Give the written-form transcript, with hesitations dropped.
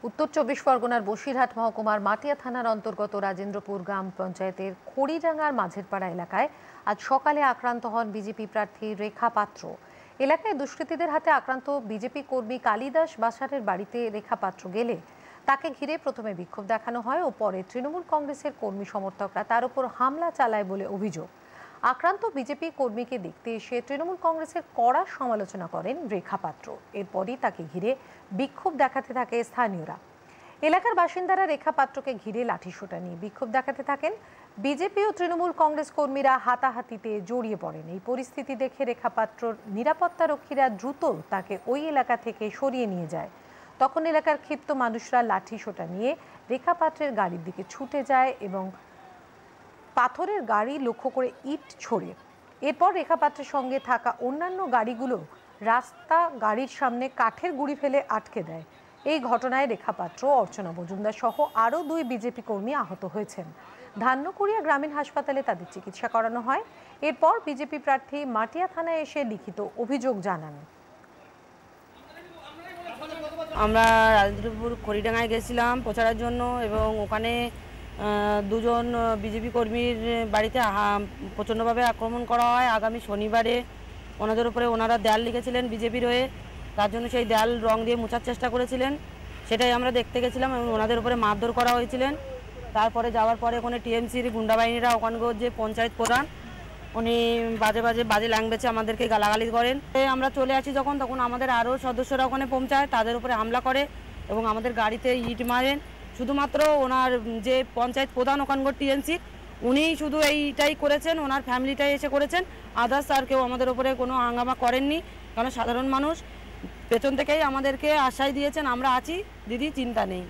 উত্তর চব্বিশ পরগনার বসিরহাট মহকুমার মাটিয়া থানার অন্তর্গত রাজেন্দ্রপুর গ্রাম পঞ্চায়েতের খড়িডাঙ্গার মাঝেরপাড়া এলাকায় আজ সকালে আক্রান্ত হন বিজেপি প্রার্থী রেখা পাত্র। এলাকায় দুষ্কৃতীদের হাতে আক্রান্ত বিজেপি কর্মী কালিদাস বাসারের বাড়িতে রেখা পাত্র গেলে তাকে ঘিরে প্রথমে বিক্ষোভ দেখানো হয় ও পরে তৃণমূল কংগ্রেসের কর্মী সমর্থকরা তার উপর হামলা চালায় বলে অভিযোগ। আক্রান্ত বিজেপি কর্মীকে দেখতে এসে তৃণমূল কংগ্রেসের কড়া সমালোচনা করেন রেখা পাত্র। এরপরই তাকে ঘিরে বিক্ষোভ দেখাতে থাকে স্থানীয়রা। এলাকার বাসিন্দারা রেখা পাত্রকে ঘিরে লাঠিসোঁটা নিয়ে বিক্ষোভ দেখাতে থাকেন। বিজেপি ও তৃণমূল কংগ্রেস কর্মীরা হাতাহাতিতে জড়িয়ে পড়েন। এই পরিস্থিতি দেখে রেখা পাত্রর নিরাপত্তা রক্ষীরা দ্রুত তাকে ওই এলাকা থেকে সরিয়ে নিয়ে যায়। তখন এলাকার ক্ষিপ্ত মানুষরা লাঠিসোঁটা নিয়ে রেখা পাত্রের গাড়ির দিকে ছুটে যায় এবং পাথরের গাড়ি লক্ষ্য করে ইট ছোড়ে। এরপর রেখা পাত্রের সঙ্গে থাকা অন্যান্য গাড়িগুলো রাস্তা গাড়ির সামনে কাঠের গুঁড়ি ফেলে আটকে দেয়। এই ঘটনায় রেখা পাত্র, অর্চনা মজুমদার সহ আরও 2 বিজেপি কর্মী আহত হয়েছেন। ধান্যকুড়িয়া গ্রামীণ হাসপাতালে তাদের চিকিৎসা করানো হয়। এরপর বিজেপি প্রার্থী মাটিয়া থানায় এসে লিখিত অভিযোগ জানান। আমরা রাজেন্দ্রপুর খড়িডাঙ্গায় গেছিলাম প্রচারের জন্য এবং ওখানে 2 জন বিজেপি কর্মীর বাড়িতে প্রচণ্ডভাবে আক্রমণ করা হয়। আগামী শনিবারে ওনাদের উপরে ওনারা দেয়াল লিখেছিলেন বিজেপির হয়ে, তার জন্য সেই দেয়াল রং দিয়ে মোছার চেষ্টা করেছিলেন। সেটাই আমরা দেখতে গেছিলাম এবং ওনাদের উপরে মারধর করা হয়েছিলেন। তারপরে যাওয়ার পরে ওখানে টিএমসির গুন্ডা বাহিনীরা ওখানকার যে পঞ্চায়েত প্রধান উনি বাজে ল্যাঙ্গুয়েজে আমাদেরকে গালাগালি করেন। আমরা চলে আসি তখন আমাদের আরও সদস্যরা ওখানে পৌঁছায়, তাদের উপরে হামলা করে এবং আমাদের গাড়িতে ইট মারেন। শুধুমাত্র ওনার যে পঞ্চায়েত প্রধান ওখানকার টিএমসি উনিই শুধু এইটাই করেছেন, ওনার ফ্যামিলিটাই এসে করেছেন। আদার্স আর কেউ আমাদের উপরে কোনো হাঙ্গামা করেননি, কারণ সাধারণ মানুষ পেছন থেকেই আমাদেরকে আশ্বাস দিয়েছেন আমরা আছি দিদি, চিন্তা নেই।